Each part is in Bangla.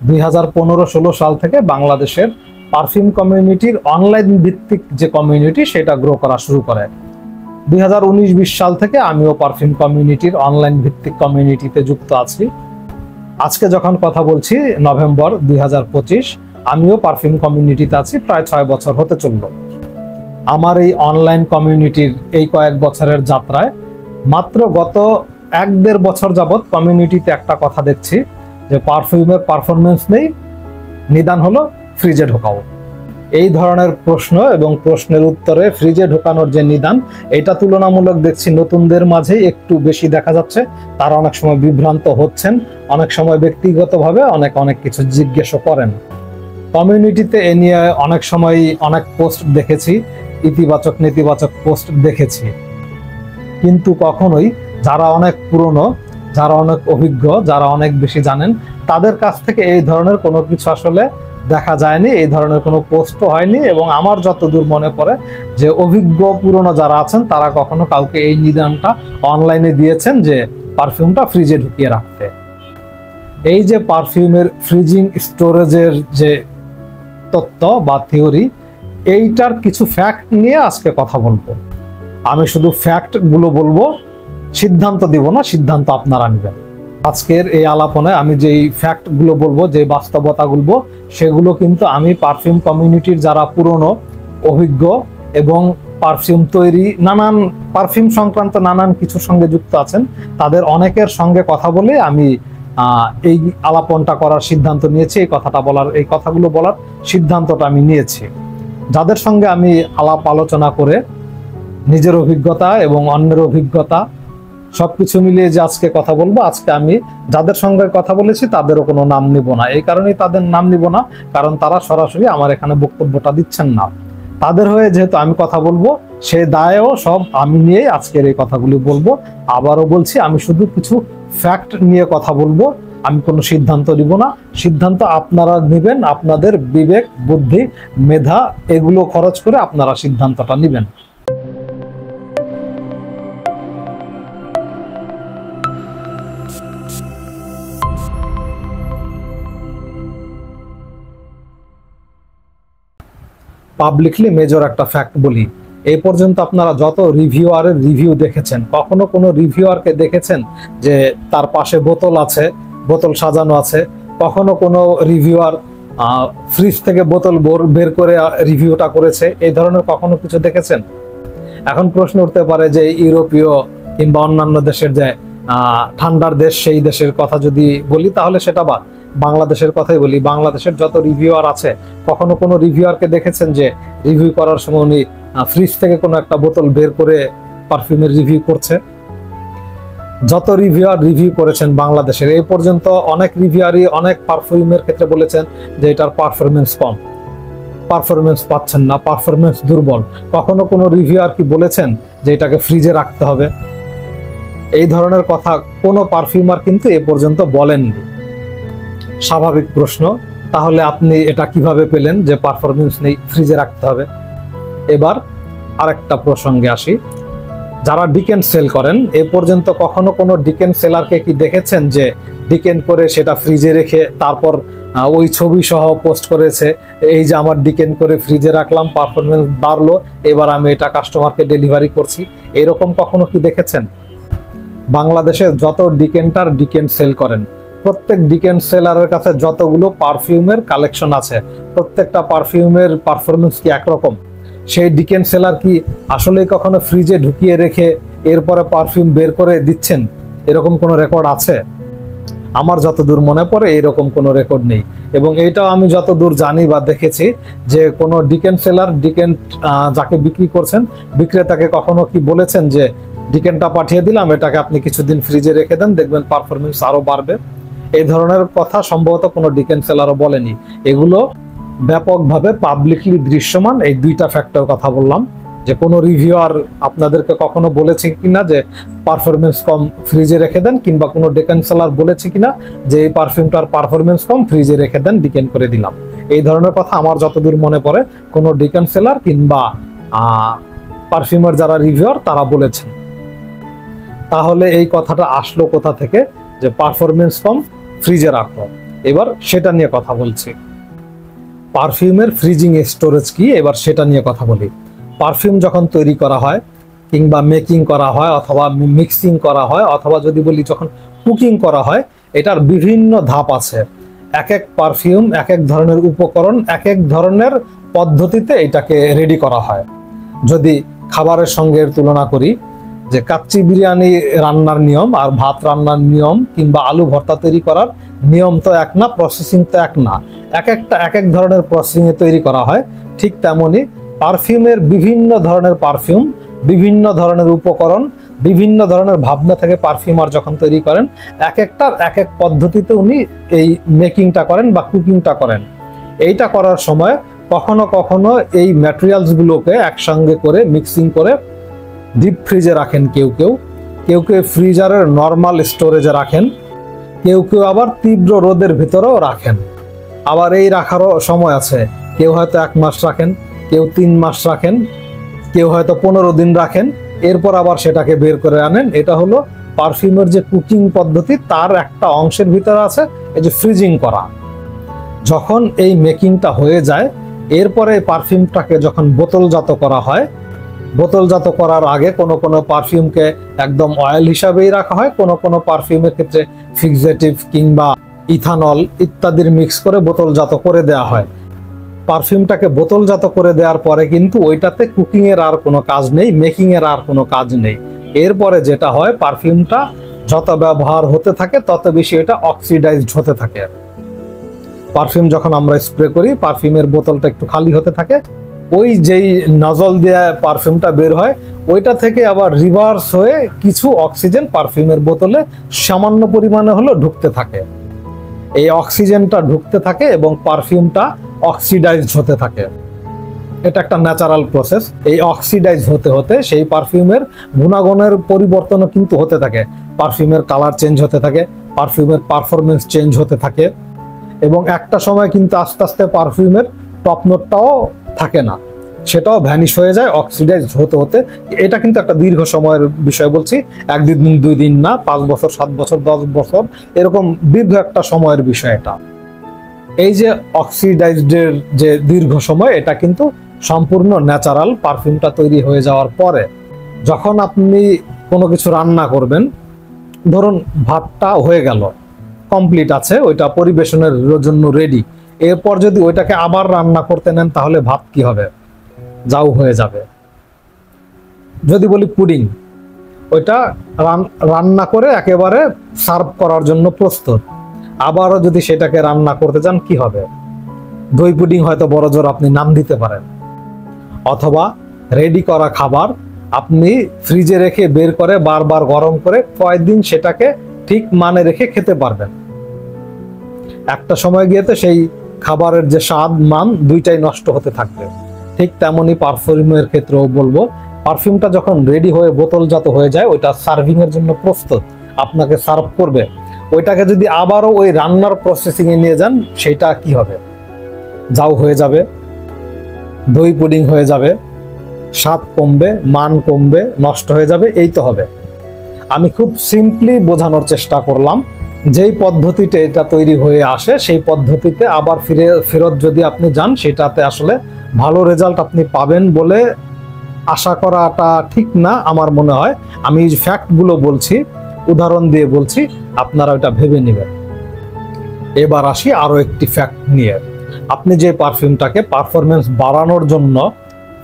2015-16 সাল থেকে বাংলাদেশের পারফিউম কমিউনিটির অনলাইন ভিত্তিক যে কমিউনিটি সেটা গ্রো করা শুরু করে। 2019-20 সাল থেকে আমিও পারফিউম কমিউনিটির অনলাইন ভিত্তিক কমিউনিটিতে যুক্ত আছি। আজকে যখন কথা বলছি নভেম্বর 2025, আমিও পারফিউম কমিউনিটিতে আছি, প্রায় 6 বছর হতে চলল। আমার এই অনলাইন কমিউনিটির এই কয়েক বছরের যাত্রায় মাত্র গত 1-1.5 বছর যাবৎ কমিউনিটিতে একটা কথা দেখছি যে পারফিউমের পারফরমেন্স নেই, নিদান হলো ফ্রিজে ঢোকাও। এই ধরনের প্রশ্ন এবং প্রশ্নের উত্তরে ফ্রিজে ঢোকানোর যে নিদান, এটা তুলনামূলক দেখছি নতুনদের মাঝে একটু বেশি দেখা যাচ্ছে। তারা অনেক সময় বিভ্রান্ত হচ্ছেন, অনেক সময় ব্যক্তিগতভাবে অনেক কিছু জিজ্ঞেস করেন। কমিউনিটিতে এ নিয়ে অনেক সময় অনেক পোস্ট দেখেছি, ইতিবাচক নেতিবাচক পোস্ট দেখেছি, কিন্তু কখনোই যারা অনেক পুরনো, যারা অনেক অভিজ্ঞ, যারা অনেক বেশি জানেন, তাদের কাছ থেকে এই ধরনের কোনো কিছু আসলে দেখা যায়নি, এই ধরনের কোনো পোস্টও হয়নি। এবং আমার যতদূর মনে পড়ে যে অভিজ্ঞ পুরনো যারা আছেন তারা কখনো কাউকে এই নিদানটা অনলাইনে দিয়েছেন যে পারফিউমটা ফ্রিজে ঢুকিয়ে রাখতে। এই যে পারফিউমের ফ্রিজিং স্টোরেজের যে তত্ত্ব বা থিওরি, এইটার কিছু ফ্যাক্ট নিয়ে আজকে কথা বলবো। আমি শুধু ফ্যাক্ট গুলো বলবো, সিদ্ধান্ত দিব না, সিদ্ধান্ত আপনারা নেবেন। আজকের এই আলাপনে আমি যেই ফ্যাক্ট গুলো বলবো, যে বাস্তবতা বলবো, সেগুলো কিন্তু আমি পারফিউম কমিউনিটির যারা পুরনো, অভিজ্ঞ এবং পারফিউম তৈরি, নানান পারফিউম সংক্রান্ত নানান কিছুর সঙ্গে যুক্ত আছেন, তাদের অনেকের সঙ্গে কথা বলে আমি এই আলাপনটা করার সিদ্ধান্ত নিয়েছি। এই কথাগুলো বলার সিদ্ধান্তটা আমি নিয়েছি। যাদের সঙ্গে আমি আলাপ আলোচনা করে নিজের অভিজ্ঞতা এবং অন্যের অভিজ্ঞতা সবকিছু মিলিয়ে যে আজকে কথা বলবো, আজকে আমি যাদের সঙ্গে কথা বলেছি তাদেরও কোনো নাম নিব না। এই কারণেই তাদের নাম নিব না, কারণ তারা সরাসরি আমার এখানে বক্তব্যটা দিচ্ছেন না। তাদের হয়ে যেহেতু আমি কথা বলবো, সে দায়ও সব আমি নিয়েই আজকের এই কথাগুলি বলবো। আবারও বলছি, আমি শুধু কিছু ফ্যাক্ট নিয়ে কথা বলবো, আমি কোনো সিদ্ধান্ত নিব না। সিদ্ধান্ত আপনারা নেবেন, আপনাদের বিবেক, বুদ্ধি, মেধা এগুলো খরচ করে আপনারা সিদ্ধান্তটা নেবেন। পাবলিকলি মেজর একটা ফ্যাক্ট বলি, এই পর্যন্ত আপনারা যত রিভিউয়ারের রিভিউ দেখেছেন, কখনো কোনো রিভিউয়ারকে দেখেছেন যে তার পাশে বোতল আছে, বোতল সাজানো আছে? কখনো কোনো রিভিউয়ার ফ্রিজ থেকে বোতল বের করে রিভিউটা করেছে? এই ধরনের কখনো কিছু দেখেছেন? এখন প্রশ্ন উঠতে পারে যে ইউরোপীয় কিংবা অন্যান্য দেশের যে ঠান্ডার দেশ, সেই দেশের কথা যদি বলি তাহলে সেটা বাদ, বাংলাদেশের কথাই বলি। বাংলাদেশের যত রিভিউয়ার আছে, কখনো কোনো রিভিউয়ারকে দেখেছেন যে রিভিউ করার সময় উনি ফ্রিজ থেকে কোনো একটা বোতল বের করে পারফিউমের রিভিউ করছে? যত রিভিউয়ার রিভিউ করেছেন বাংলাদেশের, এই পর্যন্ত অনেক রিভিউয়ারই অনেক পারফিউমের ক্ষেত্রে বলেছেন যে এটার পারফরমেন্স কম, পারফরমেন্স পাচ্ছেন না, পারফরমেন্স দুর্বল। কখনো কোনো রিভিউয়ার কি বলেছেন যে এটাকে ফ্রিজে রাখতে হবে? এই ধরনের কথা কোনো পারফিউমার কিন্তু এ পর্যন্ত বলেননি। স্বাভাবিক প্রশ্ন, তাহলে আপনি এটা কিভাবে পেলেন যে পারফরমেন্স নেই, ফ্রিজে রাখতে হবে? এবার আরেকটা প্রসঙ্গে আসি। যারা ডিকেন সেল করেন, এ পর্যন্ত কখনো কোনো ডিকেন সেলারকে কি দেখেছেন যে ডিকেন করে সেটা ফ্রিজে রেখে তারপর ওই ছবি সহ পোস্ট করেছে, এই যে আমার ডিকেন করে ফ্রিজে রাখলাম, পারফরমেন্স বাড়লো, এবার আমি এটা কাস্টমারকে ডেলিভারি করছি? এরকম কখনো কি দেখেছেন? বাংলাদেশে যত ডিকেন সেল করেন, প্রত্যেক ডিকেন সেলারের কাছে যতগুলো পারফিউমের কালেকশন আছে, প্রত্যেকটা পারফিউমের পারফরমেন্স কি একরকম? সেই ডিকেন সেলার কি আসলে কখনো ফ্রিজে ঢুকিয়ে রেখে এরপরে পারফিউম বের করে দিচ্ছেন? এরকম কোনো রেকর্ড আছে? আমার যতদূর মনে পড়ে এরকম কোনো রেকর্ড নেই। এবং এইটাও আমি যতদূর জানি বা দেখেছি যে কোনো ডিকেন সেলার, ডিকেন যাকে বিক্রি করছেন, বিক্রেতাকে কখনো কি বলেছেন যে ডিকেনটা পাঠিয়ে দিলাম, এটাকে আপনি কিছুদিন ফ্রিজে রেখে দেন, দেখবেন পারফরমেন্স আরো বাড়বে? এই ধরনের কথা সম্ভবত কোনো ডিকেন সেলারও বলেনি। এগুলো ব্যাপকভাবে পাবলিকলি দৃশ্যমান। এই দুইটা ফ্যাক্টর কথা বললাম, যে কোনো রিভিউয়ার আপনাদেরকে কখনো বলেছে কিনা যে পারফরমেন্স কম, ফ্রিজে রেখে দেন, কিংবা কোনো ডিকেন সেলার বলেছে কিনা যে এই পারফিউমটার পারফরমেন্স কম, ফ্রিজে রেখে দেন, ডিকেন করে দিলাম? এই ধরনের কথা আমার যতদূর মনে পড়ে কোনো ডিকেন সেলার কিংবা পারফিউমের যারা রিভিউয়ার তারা বলেছেন। তাহলে এই কথাটা আসলো কোথা থেকে যে পারফরমেন্স কম, ফ্রিজে রাখো? এবার সেটা নিয়ে কথা বলছি। পারফিউমের ফ্রিজিং স্টোরেজ কি, এবার সেটা নিয়ে কথা বলি। পারফিউম যখন তৈরি করা হয় কিংবা মেকিং করা হয় অথবা মিক্সিং করা হয় অথবা যদি বলি যখন কুকিং করা হয়, এটার বিভিন্ন ধাপ আছে। এক এক পারফিউম এক এক ধরনের উপকরণ এক এক ধরনের পদ্ধতিতে এটাকে রেডি করা হয়। যদি খাবারের সঙ্গে এর তুলনা করি, যে কাচ্চি বিরিয়ানি রান্নার নিয়ম আর ভাত রান্নার নিয়ম কিংবা আলু ভর্তা তৈরি করার নিয়ম তো এক না, প্রসেসিং তো এক না, এক একটা এক এক ধরনের প্রসেসিং এ তৈরি করা হয়। ঠিক তেমনি পারফিউমের বিভিন্ন ধরনের পারফিউম, বিভিন্ন ধরনের উপকরণ, বিভিন্ন ধরনের ভাবনা থেকে পারফিউমার যখন তৈরি করেন, এক একটার এক এক পদ্ধতিতে উনি এই মেকিংটা করেন বা কুকিংটা করেন। এইটা করার সময় কখনো কখনো এই ম্যাটেরিয়ালস গুলোকে একসঙ্গে করে মিক্সিং করে ডিপ ফ্রিজে রাখেন, কেউ কেউ ফ্রিজারের নর্মাল স্টোরেজে রাখেন, কেউ কেউ আবার তীব্র রোদের ভিতরেও রাখেন। আবার এই রাখারও সময় আছে, কেউ হয়তো 1 মাস রাখেন, কেউ 3 মাস রাখেন, কেউ হয়তো 15 দিন রাখেন, এরপর আবার সেটাকে বের করে আনেন। এটা হলো পারফিউমের যে কুকিং পদ্ধতি, তার একটা অংশের ভিতরে আছে এই যে ফ্রিজিং করা। যখন এই মেকিংটা হয়ে যায়, এরপরে পারফিউমটাকে যখন বোতলজাত করা হয়, বোতলজাত করার আগে কোনো কোনো পারফিউমকে একদম অয়েল হিসাবেই রাখা হয়, কোনো কোনো পারফিউমের ক্ষেত্রে ফিক্সেটিভ কিংবা ইথানল ইত্যাদির মিক্স করে বোতলজাত করে দেওয়া হয়। পারফিউমটাকে বোতলজাত করে দেওয়ার পরে কিন্তু ওইটাতে কুকিং এর আর কোনো কাজ নেই, মেকিং এর আর কোনো কাজ নেই। এরপরে যেটা হয়, পারফিউমটা যত ব্যবহার হতে থাকে তত বেশি এটা অক্সিডাইজড হতে থাকে। পারফিউম যখন আমরা স্প্রে করি, পারফিউমের বোতলটা একটু খালি হতে থাকে, ওই যেই নজল দিয়ে পারফিউমটা বের হয় ওইটা থেকে আবার রিভার্স হয়ে কিছু অক্সিজেন পারফিউমের বোতলে সামান্য পরিমাণে হলো ঢুকতে থাকে। এই অক্সিজেনটা ঢুকতে থাকে এবং পারফিউমটা অক্সিডাইজড হতে থাকে। এটা একটা ন্যাচারাল প্রসেস। এই অক্সিডাইজ হতে হতে সেই পারফিউমের গুণাগুণের পরিবর্তনও কিন্তু হতে থাকে, পারফিউমের কালার চেঞ্জ হতে থাকে, পারফিউমের পারফরমেন্স চেঞ্জ হতে থাকে, এবং একটা সময় কিন্তু আস্তে আস্তে পারফিউমের টপ নোটটাও থাকে না, সেটাও ভ্যানিশ হয়ে যায় অক্সিডাইজ হতে হতে। এটা কিন্তু একটা দীর্ঘ সময়ের বিষয় বলছি, 1 দিন 2 দিন না, 5 বছর 7 বছর 10 বছর, এরকম দীর্ঘ একটা সময়ের বিষয় এটা। এই যে অক্সিডাইজডের যে দীর্ঘ সময়, এটা কিন্তু সম্পূর্ণ ন্যাচারাল। পারফিউমটা তৈরি হয়ে যাওয়ার পরে যখন আপনি কোনো কিছু রান্না করবেন, ধরুন ভাতটা হয়ে গেল, কমপ্লিট আছে, ওইটা পরিবেশনের জন্য রেডি, এরপর যদি ওইটাকে আবার রান্না করতে নেন তাহলে ভাত কি হবে? যাও হয়ে যাবে। যদি বলি পুডিং, ওইটা রান্না করে একেবারে সার্ভ করার জন্য প্রস্তুত, আবারও যদি সেটাকে রান্না করতে চান কি হবে? দই পুডিং হয়তো বড় জোর আপনি নাম দিতে পারেন। অথবা রেডি করা খাবার আপনি ফ্রিজে রেখে বের করে বারবার গরম করে কয়েকদিন সেটাকে ঠিক মানে রেখে খেতে পারবেন। একটা সময় গিয়ে তো সেই খাবারের যে স্বাদ মান দুইটাই নষ্ট হতে থাকবে। ঠিক তেমনি পারফিউমের ক্ষেত্রেও বলবো, পারফিউমটা যখন রেডি হয়ে বোতলজাত হয়ে যায়, ওইটা সার্ভিং এর জন্য প্রস্তুত, আপনাকে সার্ভ করবে, ওইটাকে যদি আবারও ওই রান্নার প্রসেসিং এ নিয়ে যান, সেটা কি হবে? যাও হয়ে যাবে, দই পুডিং হয়ে যাবে, স্বাদ কমবে, মান কমবে, নষ্ট হয়ে যাবে, এই তো হবে। আমি খুব সিম্পলি বোঝানোর চেষ্টা করলাম। যেই পদ্ধতিতে এটা তৈরি হয়ে আসে, সেই পদ্ধতিতে আবার ফেরত যদি আপনি যান, সেটাতে আসলে ভালো রেজাল্ট আপনি পাবেন বলে আশা করাটা ঠিক না আমার মনে হয়। আমি এই ফ্যাক্টগুলো বলছি, উদাহরণ দিয়ে বলছি, আপনারা ওটা ভেবে নেবেন। এবার আসি আরো একটি ফ্যাক্ট নিয়ে। আপনি যে পারফিউমটাকে পারফরমেন্স বাড়ানোর জন্য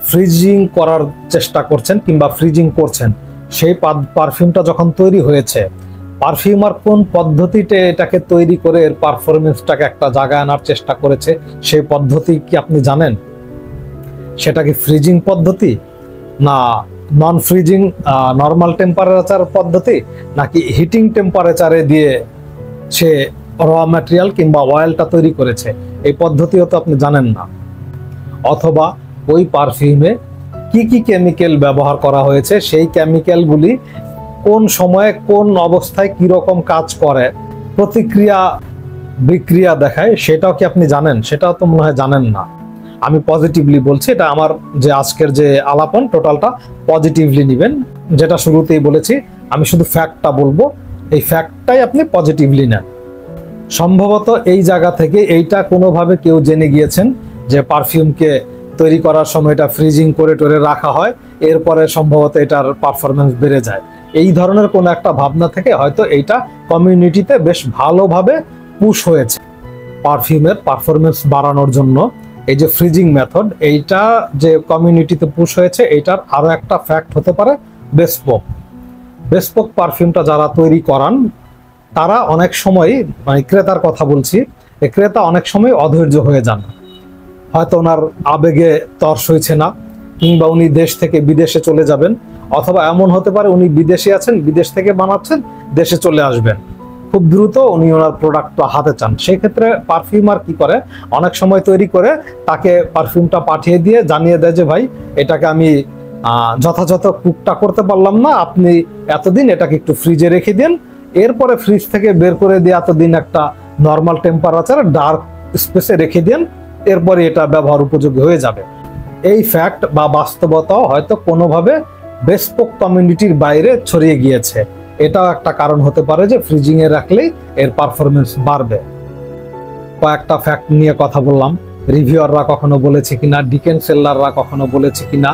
ফ্রিজিং করার চেষ্টা করছেন কিংবা ফ্রিজিং করছেন, সেই পারফিউমটা যখন তৈরি হয়েছে, পারফিউমার কোন পদ্ধতিতে এটাকে তৈরি করে এর পারফরমেন্সটাকে একটা জায়গায় আনার চেষ্টা করেছে, সেই পদ্ধতি কি আপনি জানেন? সেটা কি ফ্রিজিং পদ্ধতি, না নন ফ্রিজিং নর্মাল টেম্পারেচার পদ্ধতি, নাকি হিটিং টেম্পারেচারে দিয়ে সে র ম্যাটেরিয়াল কিংবা অয়েলটা তৈরি করেছে? এই পদ্ধতিও তো আপনি জানেন না। অথবা ওই পারফিউমে কি কি কেমিক্যাল ব্যবহার করা হয়েছে, সেই কেমিক্যালগুলি কোন সময়ে কোন অবস্থায় কি রকম কাজ করে, প্রতিক্রিয়া বিক্রিয়া দেখায়, সেটাও কি আপনি জানেন? সেটাও তো মনে হয় জানেন না। আমি পজিটিভলি বলছি, এটা আমার যে আজকের যে আলাপন টোটালটা পজিটিভলি নেবেন। যেটা শুরুতেই বলেছি, আমি শুধু ফ্যাক্টটা বলবো, এই ফ্যাক্টটাই আপনি পজিটিভলি নেন। সম্ভবত এই জায়গা থেকে এইটা কোনোভাবে কেউ জেনে গিয়েছেন যে পারফিউমকে তৈরি করার সময় এটা ফ্রিজিং করে টোরে রাখা হয়, এরপরে সম্ভবত এটার পারফরমেন্স বেড়ে যায়। এই ধরনের কোনো একটা ভাবনা থেকে হয়তো এইটা কমিউনিটিতে বেশ ভালোভাবে পুশ হয়েছে। পারফিউমের পারফরমেন্স বাড়ানোর জন্য এই যে ফ্রিজিং মেথড, এইটা যে কমিউনিটিতে পুশ হয়েছে, এইটার আরো একটা ফ্যাক্ট হতে পারে বেসপোক। বেসপোক পারফিউমটা যারা তৈরি করান তারা অনেক সময়, মানে ক্রেতার কথা বলছি, এই ক্রেতা অনেক সময় অধৈর্য হয়ে যান। হয়তো ওনার আবেগে তর সইছে না, কিংবা উনি দেশ থেকে বিদেশে চলে যাবেন, অথবা এমন হতে পারে উনি বিদেশে আছেন, বিদেশ থেকে বানাচ্ছেন, দেশে চলে আসবেন, খুব দ্রুত উনি ওনার প্রোডাক্টটা হাতে চান। সেই ক্ষেত্রে পারফিউমার কি করে, অনেক সময় তৈরি করে তাকে পারফিউমটা পাঠিয়ে দিয়ে জানিয়ে দেয় যে ভাই এটাকে আমি যথাযথ কুকটা করতে পারলাম না, আপনি এতদিন এটাকে একটু ফ্রিজে রেখে দিন, এরপরে ফ্রিজ থেকে বের করে দিয়ে এতদিন একটা নর্মাল টেম্পারেচার ডার্ক স্পেসে রেখে দিন, এরপরে এটা ব্যবহার উপযোগী হয়ে যাবে। এই ফ্যাক্ট বা বাস্তবতা হয়তো কোনোভাবে বেসপোক কমিউনিটির বাইরে ছড়িয়ে গিয়েছে। এটাও একটা কারণ হতে পারে যে ফ্রিজিং এ রাখলেই এর পারফরমেন্স বাড়বে। কয়েকটা ফ্যাক্ট নিয়ে কথা বললাম, রিভিউয়াররা কখনো বলেছে কিনা, ডিকেন সেলাররা কখনো বলেছে কিনা,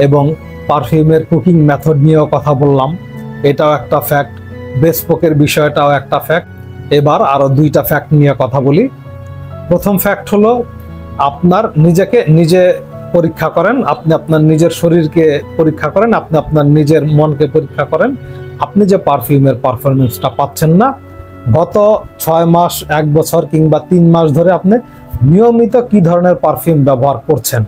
এবং পারফিউমের কুকিং মেথড নিয়েও কথা বললাম, এটাও একটা ফ্যাক্ট। বেসপোকের বিষয়টাও একটা ফ্যাক্ট। এবার আরো দুইটা ফ্যাক্ট নিয়ে কথা বলি। প্রথম ফ্যাক্ট হলো, আপনার নিজেকে নিজে পরীক্ষা করেন, আপনি আপনার নিজের শরীরকে পরীক্ষা করেন, আপনি আপনার নিজের মনকে পরীক্ষা করেন। আপনি যে পারফিউমের পারফরমেন্সটা পাচ্ছেন না, গত 6 মাস, 1 বছর কিংবা 3 মাস ধরে আপনি নিয়মিত কি ধরনের পারফিউম ব্যবহার করছেন।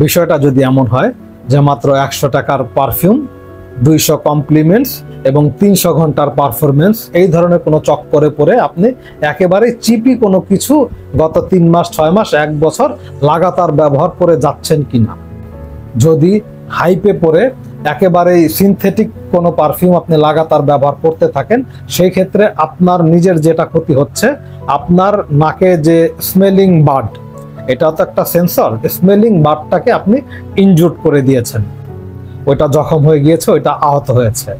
বিষয়টা যদি এমন হয় যে মাত্র 100 টাকার পারফিউম, 200 কমপ্লিমেন্টস এবং 300 ঘন্টার পারফরমেন্স, এই ধরনের কোনো চক্করে পড়ে আপনি একেবারে চিপি কোনো কিছু গত 3 মাস, 6 মাস, 1 বছর লাগাতার ব্যবহার করে যাচ্ছেন কিনা। যদি হাইপে পড়ে একেবারেই সিনথেটিক কোনো পারফিউম আপনি লাগাতার ব্যবহার করতে থাকেন, সেই ক্ষেত্রে আপনার নিজের যেটা ক্ষতি হচ্ছে, আপনার নাকে যে স্মেলিং বার্ড, এটা তো একটা সেন্সর, স্মেলিং বার্ডটাকে আপনি ইনজুর্ড করে দিয়েছেন, ওইটা জখম হয়ে গিয়েছে, ওইটা আহত হয়েছে।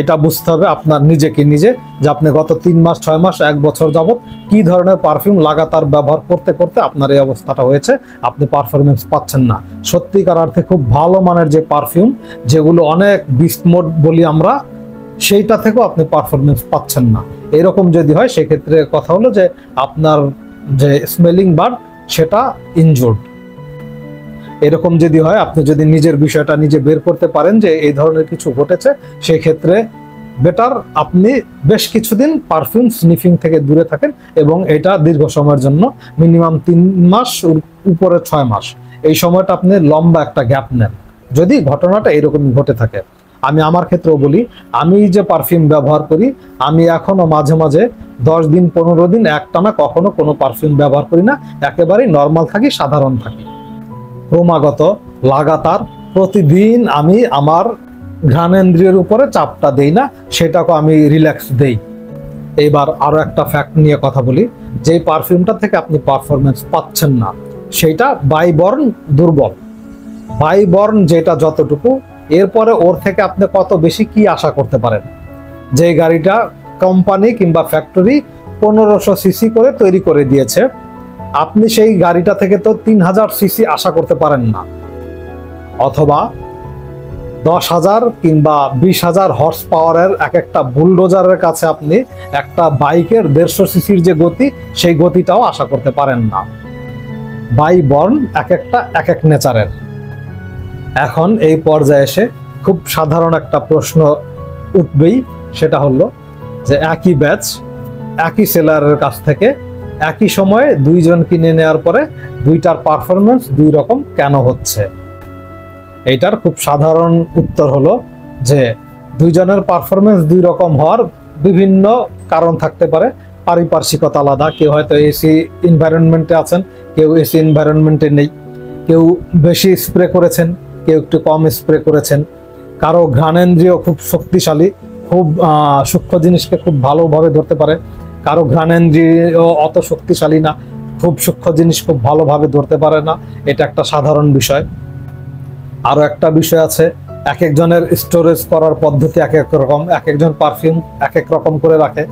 এটা বুঝতে হবে আপনার নিজেকে নিজে, যে আপনি গত 3 মাস, 6 মাস, 1 বছর যাবত কি ধরনের পারফিউম লাগাতার ব্যবহার করতে করতে আপনার এই অবস্থাটা হয়েছে, আপনি পারফরমেন্স পাচ্ছেন না। সত্যিকার অর্থে খুব ভালো মানের যে পারফিউম, যেগুলো অনেক বিস্ট মোড বলি আমরা, সেইটা থেকেও আপনি পারফরমেন্স পাচ্ছেন না। এরকম যদি হয়, সেক্ষেত্রে কথা হলো যে আপনার যে স্মেলিং বার্ড সেটা ইনজুর্ড। এরকম যদি হয়, আপনি যদি নিজের বিষয়টা নিজে বের করতে পারেন যে এই ধরনের কিছু ঘটেছে, সেই ক্ষেত্রে বেটার আপনি বেশ কিছুদিন পারফিউম স্নিফিং থেকে দূরে থাকেন, এবং এটা দীর্ঘ সময়ের জন্য, মিনিমাম 3 মাস উপরে 6 মাস, এই সময়টা আপনি লম্বা একটা গ্যাপ নেন, যদি ঘটনাটা এরকম ঘটে থাকে। আমি আমার ক্ষেত্রেও বলি, আমি যে পারফিউম ব্যবহার করি, আমি এখনো মাঝে মাঝে 10 দিন 15 দিন একটানা কখনো কোনো পারফিউম ব্যবহার করি না, একেবারেই নর্মাল থাকি, সাধারণ থাকি। ক্রমাগত লাগাতার প্রতিদিন আমি আমার ঘ্রাণেন্দ্রিয়ের উপরে চাপটা দেই না, সেটাকে আমি রিল্যাক্স দেই। এবার আরো একটা ফ্যাক্ট নিয়ে কথা বলি, যে পারফিউমটা থেকে আপনি পারফরমেন্স পাচ্ছেন না, সেটা বাইবর্ন দুর্বল। বাইবর্ন যেটা যতটুকু, এরপরে ওর থেকে আপনি কত বেশি কি আশা করতে পারেন। যে গাড়িটা কোম্পানি কিংবা ফ্যাক্টরি 1500 সিসি করে তৈরি করে দিয়েছে, আপনি সেই গাড়িটা থেকে তো 3000 সিসি আশা করতে পারেন না, অথবা 10,000 কিংবা 20,000 হর্স পাওয়ারের এক একটা বুলডোজারের কাছে আপনি একটা বাইকের 150 সিসির যে গতি, সেই গতিটাও আশা করতে পারেন না। বাইবর্ন এক একটা এক এক নেচারের। এখন এই পর্যায়ে এসে খুব সাধারণ একটা প্রশ্ন উঠবেই, সেটা হলো যে একই ব্যাচ, একই সেলারের কাছ থেকে একই সময়ে 2 জন কিনে নেওয়ার পরে দুইটার পারফরমেন্স 2 রকম কেন হচ্ছে। এইটার খুব সাধারণ উত্তর হলো যে 2 জনের পারফরমেন্স 2 রকম হওয়ার বিভিন্ন কারণ থাকতে পারে। পারিপার্শ্বিকতা আলাদা, কেউ হয়তো এসি এনভায়রনমেন্টে আছেন, কেউ এসি এনভায়রনমেন্টে নেই, কেউ বেশি স্প্রে করেছেন, কেউ একটু কম স্প্রে করেছেন, কারো ঘ্রাণেন্দ্রিয় খুব শক্তিশালী, খুব সূক্ষ্ম জিনিসকে খুব ভালোভাবে ধরতে পারে, কারো ঘ্রাণেন্দ্রিয় অত শক্তিশালী না, খুব সূক্ষ্ম জিনিস খুব ভালোভাবে ধরতে পারে না। এটা একটা সাধারণ বিষয়। আরো একটা বিষয় আছে, এক একজনের স্টোরেজ করার পদ্ধতি এক এক রকম, এক একজন পারফিউম এক এক রকম করে রাখে।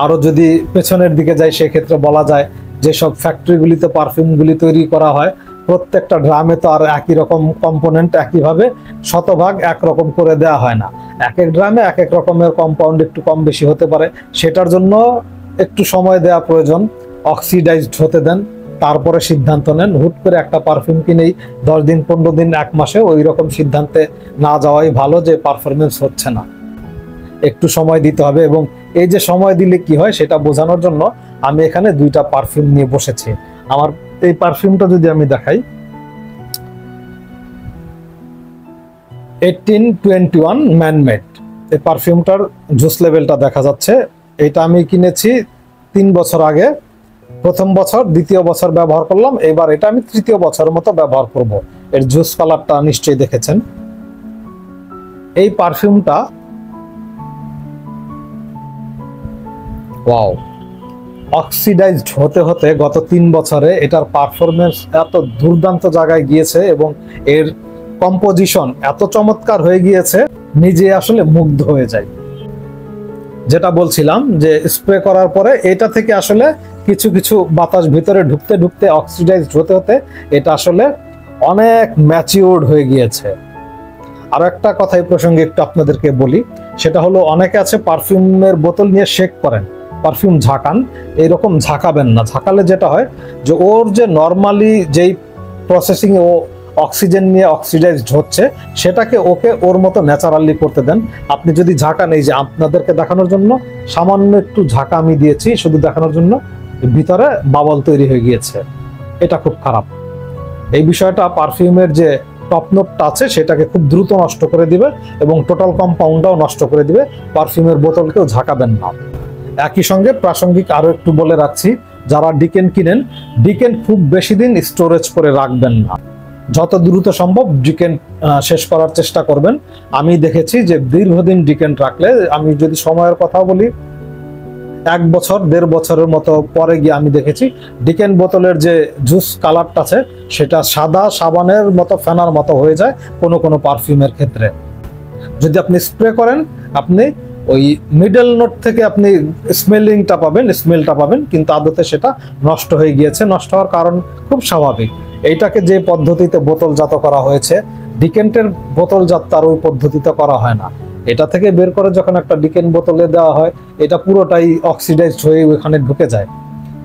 আরো যদি পেছনের দিকে যাই সেক্ষেত্রে বলা যায় যেসব ফ্যাক্টরিগুলিতে পারফিউমগুলি তৈরি করা হয় প্রত্যেকটা ড্রামে তো আর একই রকম কম্পোনেন্ট একইভাবে শতভাগ একরকম করে দেওয়া হয় না। এক এক ড্রামে এক এক রকমের কম্পাউন্ড একটু কম বেশি হতে পারে, সেটার জন্য একটু সময় দেওয়া প্রয়োজন। অক্সিডাইজড হতে দেন, তারপরে সিদ্ধান্ত নেন। হুট করে একটা পারফিউম কিনেই 10 দিন 15 দিন 1 মাসে ওই রকম সিদ্ধান্তে না যাওয়াই ভালো যে পারফরমেন্স হচ্ছে না। একটু সময় দিতে হবে, এবং এই যে সময় দিলে কি হয় সেটা বোঝানোর জন্য আমি এখানে 2টা পারফিউম নিয়ে বসেছি। আমার এই পারফিউমটা যদি আমি দেখাই, 1821 ম্যানমেড, এই পারফিউমটার জুস লেভেলটা দেখা যাচ্ছে। এটা আমি কিনেছি 3 বছর আগে। প্রথম বছর দ্বিতীয় বছর ব্যবহার করলাম, এবার এটা আমি তৃতীয় বছরের মতো ব্যবহার করব। এর জুস কালারটা নিশ্চয়ই দেখেছেন। এই পারফিউমটা ওয়াও, অক্সিডাইজড হতে হতে গত 3 বছরে এটার পারফরমেন্স এত দুর্দান্ত জায়গায় গিয়েছে এবং এর কম্পোজিশন এত চমৎকার হয়ে গিয়েছে, নিজে আসলে মুগ্ধ হয়ে যায়। যেটা বলছিলাম যে স্প্রে করার পরে এটা থেকে আসলে কিছু কিছু বাতাস ভিতরে ঢুকতে ঢুকতে অক্সিডাইজড হতে হতে এটা আসলে অনেক ম্যাচিউরড হয়ে গিয়েছে। আর একটা কথা এই প্রসঙ্গে একটু আপনাদেরকে বলি, সেটা হলো অনেকে আছে পারফিউমের বোতল নিয়ে শেক করেন, পারফিউম ঝাঁকান। এইরকম ঝাঁকাবেন না। ঝাঁকালে যেটা হয় যে ওর যে নর্মালি যেই প্রসেসিং ও অক্সিজেন নিয়ে অক্সিডাইজড হচ্ছে সেটাকে ওকে ওর মতো ন্যাচারালি করতে দেন। আপনি যদি ঝাঁকান, এই যে আপনাদেরকে দেখানোর জন্য সামান্য একটু ঝাঁকা আমি দিয়েছি শুধু দেখানোর জন্য, ভিতরে বাবল তৈরি হয়ে গিয়েছে, এটা খুব খারাপ। এই বিষয়টা পারফিউমের যে টপ নোটটা আছে সেটাকে খুব দ্রুত নষ্ট করে দিবে এবং টোটাল কম্পাউন্ডটাও নষ্ট করে দিবে। পারফিউমের বোতলকেও ঝাঁকাবেন না। একই সঙ্গে প্রাসঙ্গিক আরো একটু বলে রাখছি, যারা ডিকেন কিনেন, ডিকেন খুব বেশি দিন স্টোরেজ করে রাখবেন না। যত দ্রুত সম্ভব ডিকেন শেষ করার চেষ্টা করবেন। আমি দেখেছি যে দীর্ঘদিন ডিকেন রাখলে, আমি যদি সময়ের কথা বলি 1 বছর 1.5 বছরের মতো পরে গিয়ে আমি দেখেছি ডিকেন বোতলের যে জুস কালারটা আছে সেটা সাদা সাবানের মতো ফেনার মতো হয়ে যায় কোনো কোনো পারফিউমের ক্ষেত্রে। যদি আপনি স্প্রে করেন আপনি ওই মিডল নোট থেকে আপনি স্মেলটা পাবেন, কিন্তু আদতে সেটা নষ্ট হয়ে গিয়েছে। নষ্ট হওয়ার কারণ খুব স্বাভাবিক, এইটাকে যে পদ্ধতিতে বোতলজাত করা হয়েছে, ডিকেন্টের বোতলজাত তার ওই পদ্ধতিতে করা হয় না। এটা থেকে বের করে যখন একটা ডিকেন বোতলে দেওয়া হয় এটা পুরোটাই অক্সিডাইজড হয়ে ওখানে ঢুকে যায়।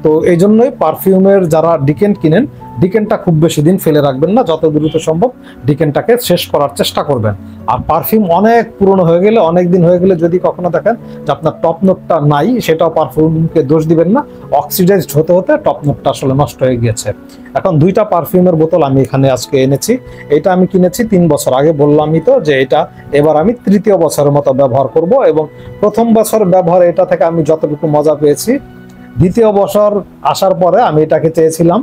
তো এই জন্যই পারফিউমের যারা ডিকেন কিনেন, ডিকেনটা খুব বেশি দিন ফেলে রাখবেন না, যত দ্রুত সম্ভব ডিকেনটাকে শেষ করার চেষ্টা করবেন। আর পারফিউম অনেক পুরনো হয়ে গেলে, অনেক দিন হয়ে গেলে যদি কখনো দেখেন যে আপনার টপ নোটটা নাই, সেটাও পারফিউমকে দোষ দিবেন না। অক্সিডাইজড হতে হতে টপ নোটটা আসলে নষ্ট হয়ে গিয়েছে। এখন 2টা পারফিউমের বোতল আমি এখানে আজকে এনেছি। এটা আমি কিনেছি 3 বছর আগে, বললামই তো যে এটা এবার আমি তৃতীয় বছরের মতো ব্যবহার করব, এবং প্রথম বছর ব্যবহার এটা থেকে আমি যতটুকু মজা পেয়েছি, দ্বিতীয় বছর আসার পরে আমি এটাকে চেয়েছিলাম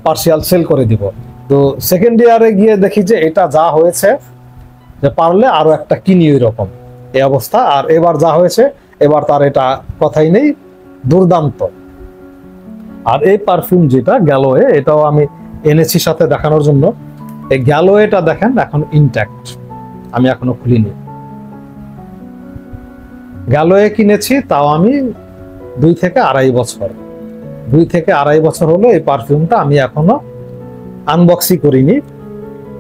পার্সিয়াল সেল করে দিব। তো সেকেন্ড ইয়ারে গিয়ে দেখি যে এটা যা হয়েছে যে পারলে আরো একটা কিনি ওই রকম এই অবস্থা। আর এবার যা হয়েছে, এবার তার এটা কথাই নেই, দুর্দান্ত। আর এই পারফিউম যেটা গ্যালোয়ে, এটাও আমি এনেছি সাথে দেখানোর জন্য। এই গ্যালোয়েটা দেখেন এখন ইনট্যাক্ট, আমি এখনো খুলিনি। গ্যালোয়ে কিনেছি তাও আমি 2 থেকে আড়াই বছর হলো এই পারফিউমটা আমি এখনো আনবক্সই করিনি।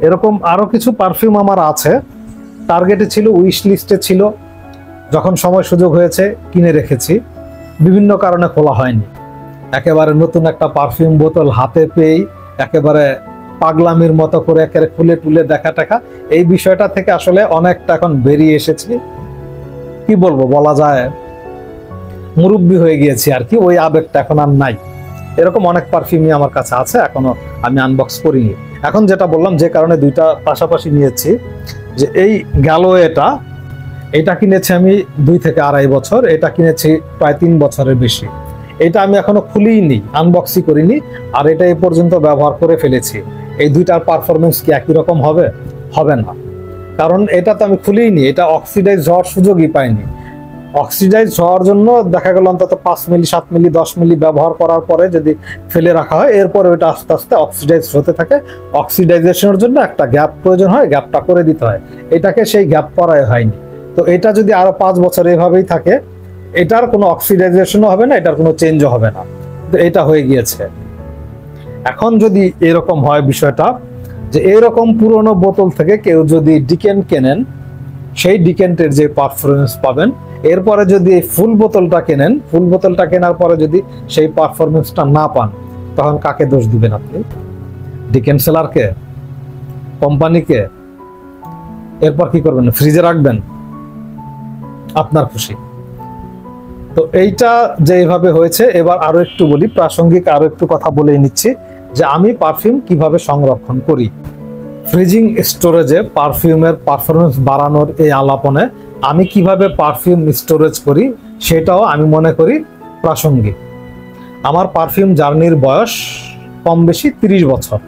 এরকম আরো কিছু পারফিউম আমার আছে, টার্গেটে ছিল, উইশ লিস্টে ছিল, যখন সময় সুযোগ হয়েছে কিনে রেখেছি, বিভিন্ন কারণে খোলা হয়নি। একেবারে নতুন একটা পারফিউম বোতল হাতে পেয়েই একেবারে পাগলামির মতো করে একেবারে খুলে টুলে দেখা টাকা, এই বিষয়টা থেকে আসলে অনেকটা এখন বেরিয়ে এসেছি। কি বলবো, বলা যায় মুরব্বী হয়ে গিয়েছি আর কি, ওই আবেগটা এখন আর নাই। এরকম অনেক পারফিউমই আমার কাছে আছে, এখনো আমি আনবক্স করিনি। এখন যেটা বললাম, যে কারণে 2টা পাশাপাশি নিয়েছি, যে এই গ্যালোয়েটা, এটা কিনেছি আমি 2 থেকে আড়াই বছর, এটা কিনেছি প্রায় 3 বছরের বেশি। এটা আমি এখনো খুলিনি, আনবক্সই করিনি, আর এটা এই পর্যন্ত ব্যবহার করে ফেলেছি। এই 2টার পারফরমেন্স কি একই রকম হবে? হবে না, কারণ এটা তো আমি খুলিনি, এটা অক্সিডাইজ হওয়ার সুযোগই পাইনি। অক্সিডাইজ হওয়ার জন্য দেখা গেল অন্তত 5 মিলি 7 মিলি 10 মিলি ব্যবহার করার পরে যদি ফেলে রাখা হয়, এরপরে ওইটা আস্তে আস্তে অক্সিডাইজ হতে থাকে। অক্সিডাইজেশনের জন্য একটা গ্যাপ প্রয়োজন হয়, গ্যাপটা করে দিতে হয়। এটাকে সেই গ্যাপ করাই হয়নি। তো এটা যদি আরো 5 বছর এভাবেই থাকে, এটার কোনো অক্সিডাইজেশনও হবে না, এটার কোনো চেঞ্জও হবে না। তো এটা হয়ে গিয়েছে। এখন যদি এরকম হয় বিষয়টা, যে এরকম পুরনো বোতল থেকে কেউ যদি ডিকেন্ট কেনেন, সেই ডিকেন্টের যে পারফরমেন্স পাবেন, এরপরে যদি এই ফুল বোতলটা কেনেন, ফুল বোতলটা কেনার পরে যদি সেই পারফরমেন্সটা না পান, তখন কাকে দোষ দিবেন আপনি? ডিকেন্ট সেলারকে? কোম্পানিকে? এরপর কি করবেন? ফ্রিজে রাখবেন? আপনার খুশি। তো এইটা যেভাবে হয়েছে, এবার আরো একটু বলি, প্রাসঙ্গিক আরো একটু কথা বলেই নিচ্ছি যে আমি পারফিউম কিভাবে সংরক্ষণ করি। ফ্রিজিং স্টোরেজে পারফিউমের পারফরমেন্স বাড়ানোর এই আলাপনে আমি কিভাবে পারফিউম স্টোরেজ করি সেটাও আমি মনে করি প্রাসঙ্গিক। আমার পারফিউম জার্নির বয়স কম বেশি 30 বছর।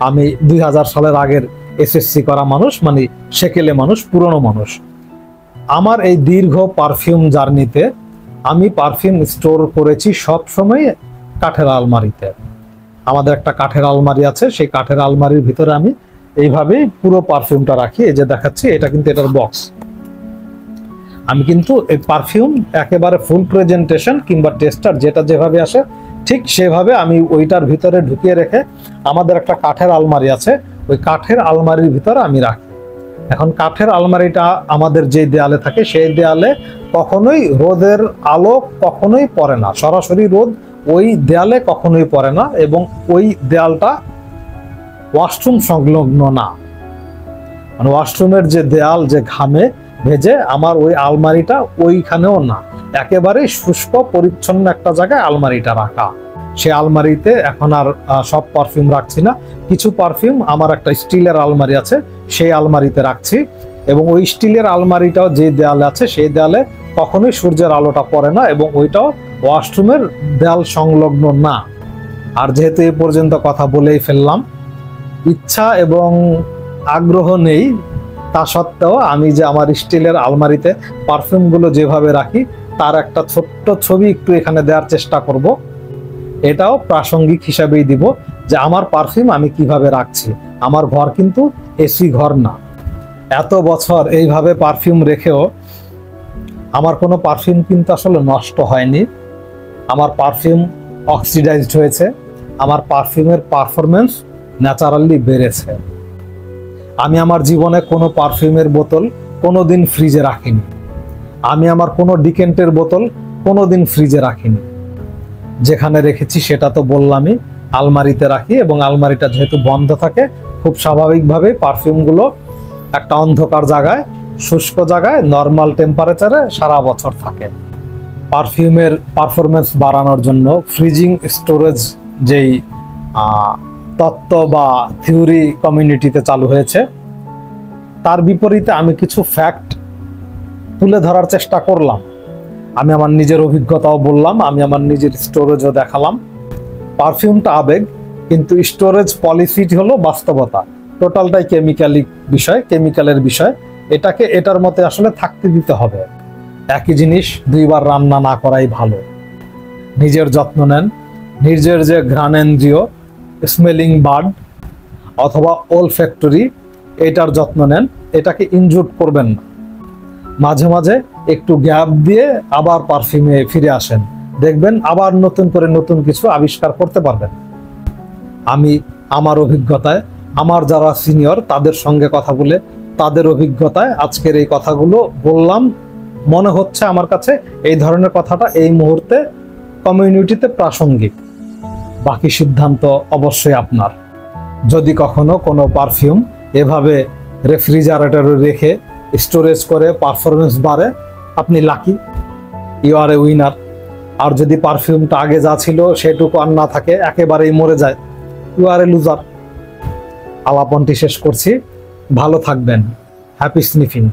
আমি 2000 সালের আগের এসএসসি করা মানুষ, মানে সেকেলে মানুষ, পুরনো মানুষ। আমার এই দীর্ঘ পারফিউম জার্নিতে আমি পারফিউম স্টোর করেছি সব সময় কাঠের আলমারিতে। আমাদের একটা কাঠের আলমারি আছে, সেই কাঠের আলমারির ভিতরে আমি এইভাবেই পুরো পারফিউমটা রাখি। এই যে দেখাচ্ছি, এটা কিন্তু এটার বক্স। আমি কিন্তু এই পারফিউম একেবারে ফুল প্রেজেন্টেশন কিংবা টেস্টার যেটা যেভাবে আসে ঠিক সেভাবে আমি ওইটার ভিতরে ঢুকিয়ে রেখে, আমাদের একটা কাঠের আলমারি আছে, ওই কাঠের আলমারির ভিতরে আমি রাখি। এখন কাঠের আলমারিটা আমাদের যে দেয়ালে থাকে, সেই দেয়ালে কখনোই রোদের আলো কখনোই পড়ে না, সরাসরি রোদ ওই দেয়ালে কখনোই পড়ে না, এবং ওই দেয়ালটা ওয়াশরুম সংলগ্ন না। মানে ওয়াশরুমের যে দেয়াল যে ঘামে ভেজে, আমার ওই আলমারিটা ওইখানেও না, একেবারেই শুষ্ক পরিচ্ছন্ন একটা জায়গায় আলমারিটা রাখা। সে আলমারিতে এখন আর সব পারফিউম রাখছি না, কিছু পারফিউম আমার একটা স্টিলের আলমারি আছে, সেই আলমারিতে রাখছি। এবং ওই স্টিলের আলমারিটাও যে দেয়ালে আছে, সেই দেয়ালে কখনোই সূর্যের আলোটা পড়ে না, এবং ওইটাও ওয়াশরুমের দেয়াল সংলগ্ন না। আর যেহেতু এই পর্যন্ত কথা বলেই ফেললাম, ইচ্ছা এবং আগ্রহ নেই তা সত্ত্বেও আমি যে আমার স্টিলের আলমারিতে পারফিউমগুলো যেভাবে রাখি তার একটা ছোট্ট ছবি একটু এখানে দেওয়ার চেষ্টা করব। এটাও প্রাসঙ্গিক হিসাবেই দিব যে আমার পারফিউম আমি কিভাবে রাখছি। আমার ঘর কিন্তু এসি ঘর না। এত বছর এইভাবে পারফিউম রেখেও আমার কোনো পারফিউম কিন্তু আসলে নষ্ট হয়নি। আমার পারফিউম অক্সিডাইজড হয়েছে, আমার পারফিউমের পারফরমেন্স ন্যাচারালি বেড়েছে। আমি আমার জীবনে কোনো পারফিউমের বোতল কোনোদিন ফ্রিজে রাখিনি। আমি আমার কোনো ডিকেন্টের বোতল কোনোদিন ফ্রিজে রাখিনি। যেখানে রেখেছি সেটা তো বললামই, আলমারিতে রাখি, এবং আলমারিটা যেহেতু বন্ধ থাকে, খুব স্বাভাবিকভাবে পারফিউমগুলো একটা অন্ধকার জায়গায়, শুষ্ক জায়গায়, নর্মাল টেম্পারেচারে সারা বছর থাকে। পারফিউমের পারফরমেন্স বাড়ানোর জন্য ফ্রিজিং স্টোরেজ যেই তত্ত্ব বা থিওরি কমিউনিটিতে চালু হয়েছে, তার বিপরীতে আমি কিছু ফ্যাক্ট তুলে ধরার চেষ্টা করলাম। আমি আমার নিজের অভিজ্ঞতাও বললাম, আমি আমার নিজের স্টোরেজও দেখালাম। পারফিউমটা আবেগ, কিন্তু স্টোরেজ পলিসিটি হলো বাস্তবতা। টোটালটাই কেমিক্যালের বিষয়। এটাকে এটার মতে আসলে থাকতে দিতে হবে। একই জিনিস দুইবার রান্না না করাই ভালো। নিজের যত্ন নেন, নিজের যে ঘ্রাণেন্দ্রিয় স্মেলিং বার্ড অথবা olfactory, এটার যত্ন নেন। এটাকে ইনজুট করবেন না। মাঝে মাঝে একটু গ্যাপ দিয়ে আবার পারফিউমে ফিরে আসেন, দেখবেন আবার নতুন করে নতুন কিছু আবিষ্কার করতে পারবেন। আমি আমার অভিজ্ঞতায়, আমার যারা সিনিয়র তাদের সঙ্গে কথা বলে, তাদের অভিজ্ঞতায় আজকের এই কথাগুলো বললাম। মনে হচ্ছে আমার কাছে এই ধরনের কথাটা এই মুহূর্তে কমিউনিটিতে প্রাসঙ্গিক। বাকি সিদ্ধান্ত অবশ্যই আপনার। যদি কখনো কোনো পারফিউম এভাবে রেফ্রিজারেটরে রেখে স্টোরেজ করে পারফরমেন্স বাড়ে, আপনি lucky, you are a winner. আর যদি পারফিউমটা আগে যা ছিল সেটুকু আর না থাকে, একেবারেই মরে যায়, ইউ আর এ লুজার। আলাপনটি শেষ করছি। ভালো থাকবেন। Happy sniffing.